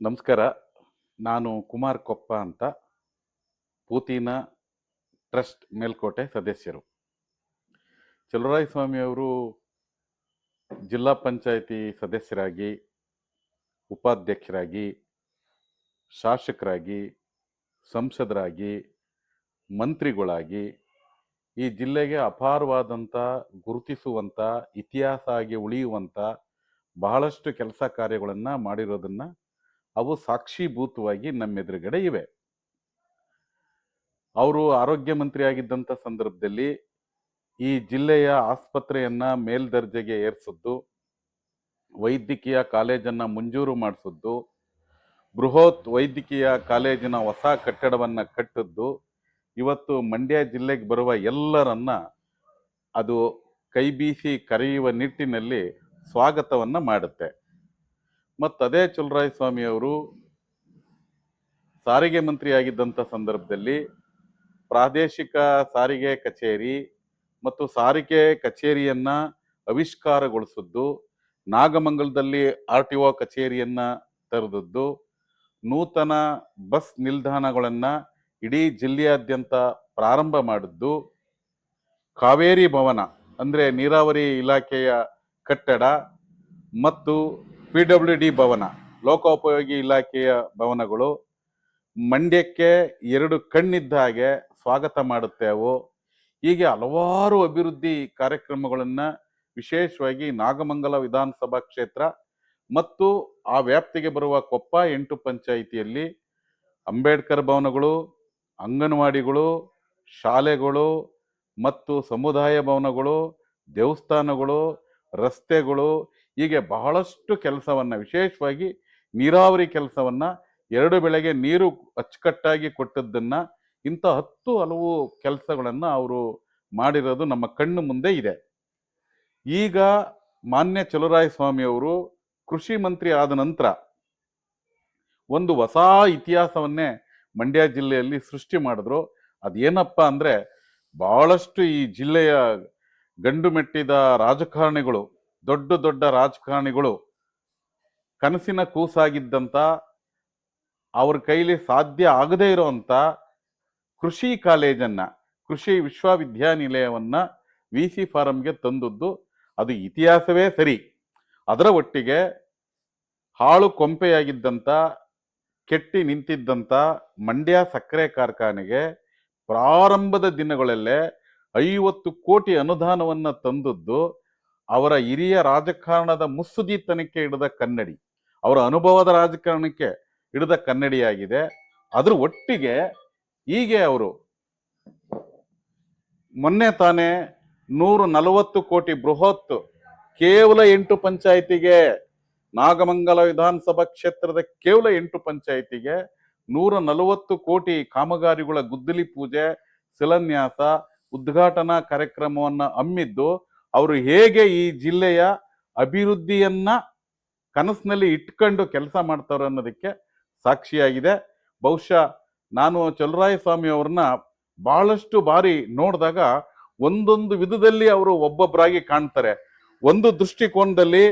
ನಮಸ್ಕಾರ. ನಾನು ಕುಮಾರ್ ಕೊಪ್ಪ ಅಂತ, ಪೂತಿನ ಟ್ರಸ್ಟ್ ಮೇಲ್ಕೋಟೆ ಸದಸ್ಯರು. ಚಲುವರಾಯಸ್ವಾಮಿಯವರು ಜಿಲ್ಲಾ ಪಂಚಾಯಿತಿ ಸದಸ್ಯರಾಗಿ, ಉಪಾಧ್ಯಕ್ಷರಾಗಿ, ಶಾಸಕರಾಗಿ, ಸಂಸದರಾಗಿ, ಮಂತ್ರಿಗಳಾಗಿ ಈ ಜಿಲ್ಲೆಗೆ ಅಪಾರವಾದಂಥ ಗುರುತಿಸುವಂಥ, ಇತಿಹಾಸ ಆಗಿ ಉಳಿಯುವಂಥ ಬಹಳಷ್ಟು ಕೆಲಸ ಕಾರ್ಯಗಳನ್ನು ಮಾಡಿರೋದನ್ನು ಅವು ಸಾಕ್ಷೀಭೂತವಾಗಿ ನಮ್ಮೆದುರುಗಡೆ ಇವೆ. ಅವರು ಆರೋಗ್ಯ ಮಂತ್ರಿ ಆಗಿದ್ದಂಥ ಸಂದರ್ಭದಲ್ಲಿ ಈ ಜಿಲ್ಲೆಯ ಆಸ್ಪತ್ರೆಯನ್ನ ಮೇಲ್ದರ್ಜೆಗೆ ಏರಿಸಿದ್ದು, ವೈದ್ಯಕೀಯ ಕಾಲೇಜನ್ನು ಮಂಜೂರು ಮಾಡಿಸಿದ್ದು, ಬೃಹತ್ ವೈದ್ಯಕೀಯ ಕಾಲೇಜಿನ ಹೊಸ ಕಟ್ಟಡವನ್ನು ಕಟ್ಟಿದ್ದು, ಇವತ್ತು ಮಂಡ್ಯ ಜಿಲ್ಲೆಗೆ ಬರುವ ಎಲ್ಲರನ್ನ ಅದು ಕೈ ಬೀಸಿ ಕರೆಯುವ ನಿಟ್ಟಿನಲ್ಲಿ ಸ್ವಾಗತವನ್ನು ಮಾಡುತ್ತೆ. ಅದೇ ಚಲುವರಾಯಸ್ವಾಮಿಯವರು ಸಾರಿಗೆ ಮಂತ್ರಿ ಆಗಿದ್ದಂಥ ಸಂದರ್ಭದಲ್ಲಿ ಪ್ರಾದೇಶಿಕ ಸಾರಿಗೆ ಕಚೇರಿ ಮತ್ತು ಸಾರಿಗೆ ಕಚೇರಿಯನ್ನ ಆವಿಷ್ಕಾರಗೊಳಿಸಿದ್ದು, ನಾಗಮಂಗಲದಲ್ಲಿ RTO ಕಚೇರಿಯನ್ನ ತೆರೆದದ್ದು, ನೂತನ ಬಸ್ ನಿಲ್ದಾಣಗಳನ್ನು ಇಡೀ ಜಿಲ್ಲೆಯಾದ್ಯಂತ ಪ್ರಾರಂಭ ಮಾಡಿದ್ದು, ಕಾವೇರಿ ಭವನ ಅಂದರೆ ನೀರಾವರಿ ಇಲಾಖೆಯ ಕಟ್ಟಡ ಮತ್ತು PWD ಭವನ ಲೋಕೋಪಯೋಗಿ ಇಲಾಖೆಯ ಭವನಗಳು ಮಂಡ್ಯಕ್ಕೆ ಎರಡು ಕಣ್ಣಿದ್ದ ಹಾಗೆ ಸ್ವಾಗತ ಮಾಡುತ್ತೇವೆ. ಹೀಗೆ ಹಲವಾರು ಅಭಿವೃದ್ಧಿ ಕಾರ್ಯಕ್ರಮಗಳನ್ನು ವಿಶೇಷವಾಗಿ ನಾಗಮಂಗಲ ವಿಧಾನಸಭಾ ಕ್ಷೇತ್ರ ಮತ್ತು ಆ ವ್ಯಾಪ್ತಿಗೆ ಬರುವ ಕೊಪ್ಪ 8 ಪಂಚಾಯಿತಿಯಲ್ಲಿ ಅಂಬೇಡ್ಕರ್ ಭವನಗಳು, ಅಂಗನವಾಡಿಗಳು, ಶಾಲೆಗಳು ಮತ್ತು ಸಮುದಾಯ ಭವನಗಳು, ದೇವಸ್ಥಾನಗಳು, ರಸ್ತೆಗಳು, ಹೀಗೆ ಬಹಳಷ್ಟು ಕೆಲಸವನ್ನು, ವಿಶೇಷವಾಗಿ ನೀರಾವರಿ ಕೆಲಸವನ್ನು, 2 ಬೆಳೆಗೆ ನೀರು ಅಚ್ಚುಕಟ್ಟಾಗಿ ಕೊಟ್ಟದ್ದನ್ನು, ಇಂಥ 10 ಹಲವು ಕೆಲಸಗಳನ್ನು ಅವರು ಮಾಡಿರೋದು ನಮ್ಮ ಕಣ್ಣು ಮುಂದೆ ಇದೆ. ಈಗ ಮಾನ್ಯ ಚಲುವರಾಯಸ್ವಾಮಿಯವರು ಕೃಷಿ ಮಂತ್ರಿ ಆದ ನಂತರ ಒಂದು ಹೊಸ ಇತಿಹಾಸವನ್ನೇ ಮಂಡ್ಯ ಜಿಲ್ಲೆಯಲ್ಲಿ ಸೃಷ್ಟಿ ಮಾಡಿದ್ರು. ಅದೇನಪ್ಪ ಅಂದರೆ, ಬಹಳಷ್ಟು ಈ ಜಿಲ್ಲೆಯ ಗಂಡು ಮೆಟ್ಟಿದ ರಾಜಕಾರಣಿಗಳು, ದೊಡ್ಡ ದೊಡ್ಡ ರಾಜಕಾರಣಿಗಳು ಕನಸಿನ ಕೂಸಾಗಿದ್ದಂಥ, ಅವ್ರ ಕೈಲಿ ಸಾಧ್ಯ ಆಗದೇ ಇರೋವಂಥ ಕೃಷಿ ಕಾಲೇಜನ್ನು, ಕೃಷಿ ವಿಶ್ವವಿದ್ಯಾನಿಲಯವನ್ನು VC ಫಾರಂಗೆ ತಂದದ್ದು ಅದು ಇತಿಹಾಸವೇ ಸರಿ. ಅದರ ಒಟ್ಟಿಗೆ ಹಾಳು ಕೊಂಪೆಯಾಗಿದ್ದಂಥ, ಕೆಟ್ಟಿ ನಿಂತಿದ್ದಂಥ ಮಂಡ್ಯ ಸಕ್ಕರೆ ಕಾರ್ಖಾನೆಗೆ ಪ್ರಾರಂಭದ ದಿನಗಳಲ್ಲೇ 50 ಕೋಟಿ ಅನುದಾನವನ್ನು ತಂದದ್ದು ಅವರ ಹಿರಿಯ ರಾಜಕಾರಣದ ಮುತ್ಸುದ್ದಿತನಕ್ಕೆ ಹಿಡಿದ ಕನ್ನಡಿ, ಅವರ ಅನುಭವದ ರಾಜಕಾರಣಕ್ಕೆ ಹಿಡಿದ ಕನ್ನಡಿಯಾಗಿದೆ. ಅದ್ರ ಒಟ್ಟಿಗೆ ಹೀಗೆ ಅವರು ಮೊನ್ನೆ ತಾನೇ 140 ಕೋಟಿ ಬೃಹತ್, ಕೇವಲ 8 ಪಂಚಾಯಿತಿಗೆ, ನಾಗಮಂಗಲ ವಿಧಾನಸಭಾ ಕ್ಷೇತ್ರದ ಕೇವಲ 8 ಪಂಚಾಯಿತಿಗೆ 140 ಕೋಟಿ ಕಾಮಗಾರಿಗಳ ಗುದ್ದಲಿ ಪೂಜೆ, ಶಿಲಾನ್ಯಾಸ, ಉದ್ಘಾಟನಾ ಕಾರ್ಯಕ್ರಮವನ್ನು ಹಮ್ಮಿದ್ದು ಅವರು ಹೇಗೆ ಈ ಜಿಲ್ಲೆಯ ಅಭಿವೃದ್ಧಿಯನ್ನ ಕನಸಿನಲ್ಲಿ ಇಟ್ಕೊಂಡು ಕೆಲಸ ಮಾಡ್ತಾರೆ ಅನ್ನೋದಕ್ಕೆ ಸಾಕ್ಷಿಯಾಗಿದೆ. ಬಹುಶಃ ನಾನು ಚಲುವರಾಯಸ್ವಾಮಿ ಅವ್ರನ್ನ ಬಹಳಷ್ಟು ಬಾರಿ ನೋಡಿದಾಗ ಒಂದೊಂದು ವಿಧದಲ್ಲಿ ಅವರು ಒಬ್ಬೊಬ್ಬರಾಗಿ ಕಾಣ್ತಾರೆ. ಒಂದು ದೃಷ್ಟಿಕೋನದಲ್ಲಿ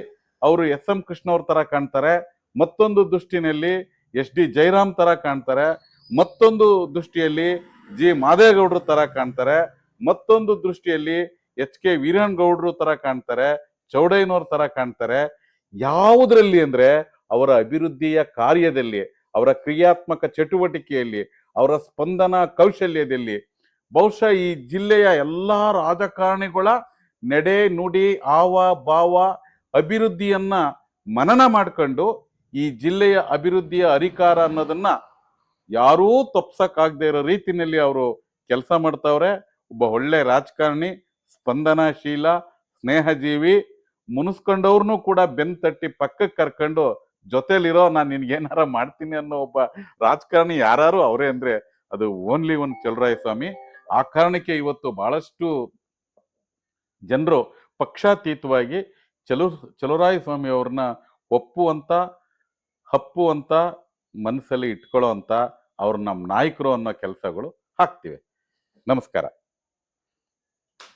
ಅವರು SM ಕೃಷ್ಣ ಅವ್ರ ತರ ಕಾಣ್ತಾರೆ, ಮತ್ತೊಂದು ದೃಷ್ಟಿನಲ್ಲಿ SD ಜಯರಾಮ್ ತರ ಕಾಣ್ತಾರೆ, ಮತ್ತೊಂದು ದೃಷ್ಟಿಯಲ್ಲಿ G ಮಾದೇಗೌಡರ ತರ ಕಾಣ್ತಾರೆ, ಮತ್ತೊಂದು ದೃಷ್ಟಿಯಲ್ಲಿ HK ವೀರಣ್ಣಗೌಡರು ತರ ಕಾಣ್ತಾರೆ, ಚೌಡಯ್ಯನವ್ರ ತರ ಕಾಣ್ತಾರೆ. ಯಾವುದರಲ್ಲಿ ಅಂದ್ರೆ ಅವರ ಅಭಿವೃದ್ಧಿಯ ಕಾರ್ಯದಲ್ಲಿ, ಅವರ ಕ್ರಿಯಾತ್ಮಕ ಚಟುವಟಿಕೆಯಲ್ಲಿ, ಅವರ ಸ್ಪಂದನಾ ಕೌಶಲ್ಯದಲ್ಲಿ. ಬಹುಶಃ ಈ ಜಿಲ್ಲೆಯ ಎಲ್ಲಾ ರಾಜಕಾರಣಿಗಳ ನಡೆ, ನುಡಿ, ಹಾವ ಭಾವ, ಅಭಿವೃದ್ಧಿಯನ್ನ ಮನನ ಮಾಡ್ಕೊಂಡು ಈ ಜಿಲ್ಲೆಯ ಅಭಿವೃದ್ಧಿಯ ಅಧಿಕಾರ ಅನ್ನೋದನ್ನ ಯಾರೂ ತಪ್ಸಕ್ಕಾಗದೇ ಇರೋ ರೀತಿಯಲ್ಲಿ ಅವರು ಕೆಲಸ ಮಾಡ್ತಾವ್ರೆ. ಒಬ್ಬ ಒಳ್ಳೆ ರಾಜಕಾರಣಿ, ಸ್ಪಂದನಾಶೀಲ, ಸ್ನೇಹಜೀವಿ, ಮುನಿಸ್ಕೊಂಡವ್ರನ್ನೂ ಕೂಡ ಬೆನ್ ತಟ್ಟಿ ಪಕ್ಕಕ್ಕೆ ಕರ್ಕೊಂಡು ಜೊತೆಲಿರೋ, ನಾನು ನಿನ್ಗೇನಾರ ಮಾಡ್ತೀನಿ ಅನ್ನೋ ಒಬ್ಬ ರಾಜಕಾರಣಿ ಯಾರು ಅವರೇ ಅಂದ್ರೆ ಅದು ಓನ್ಲಿ ಒಂದು ಚಲುವರಾಯಸ್ವಾಮಿ. ಆ ಕಾರಣಕ್ಕೆ ಇವತ್ತು ಬಹಳಷ್ಟು ಜನರು ಪಕ್ಷಾತೀತವಾಗಿ ಚಲುವರಾಯಸ್ವಾಮಿ ಅವ್ರನ್ನ ಒಪ್ಪುವಂತ, ಹಪ್ಪುವಂತ, ಮನಸ್ಸಲ್ಲಿ ಇಟ್ಕೊಳ್ಳೋ ಅಂತ, ಅವ್ರ ನಮ್ಮ ನಾಯಕರು ಅನ್ನೋ ಕೆಲಸಗಳು ಆಗ್ತಿವೆ. ನಮಸ್ಕಾರ.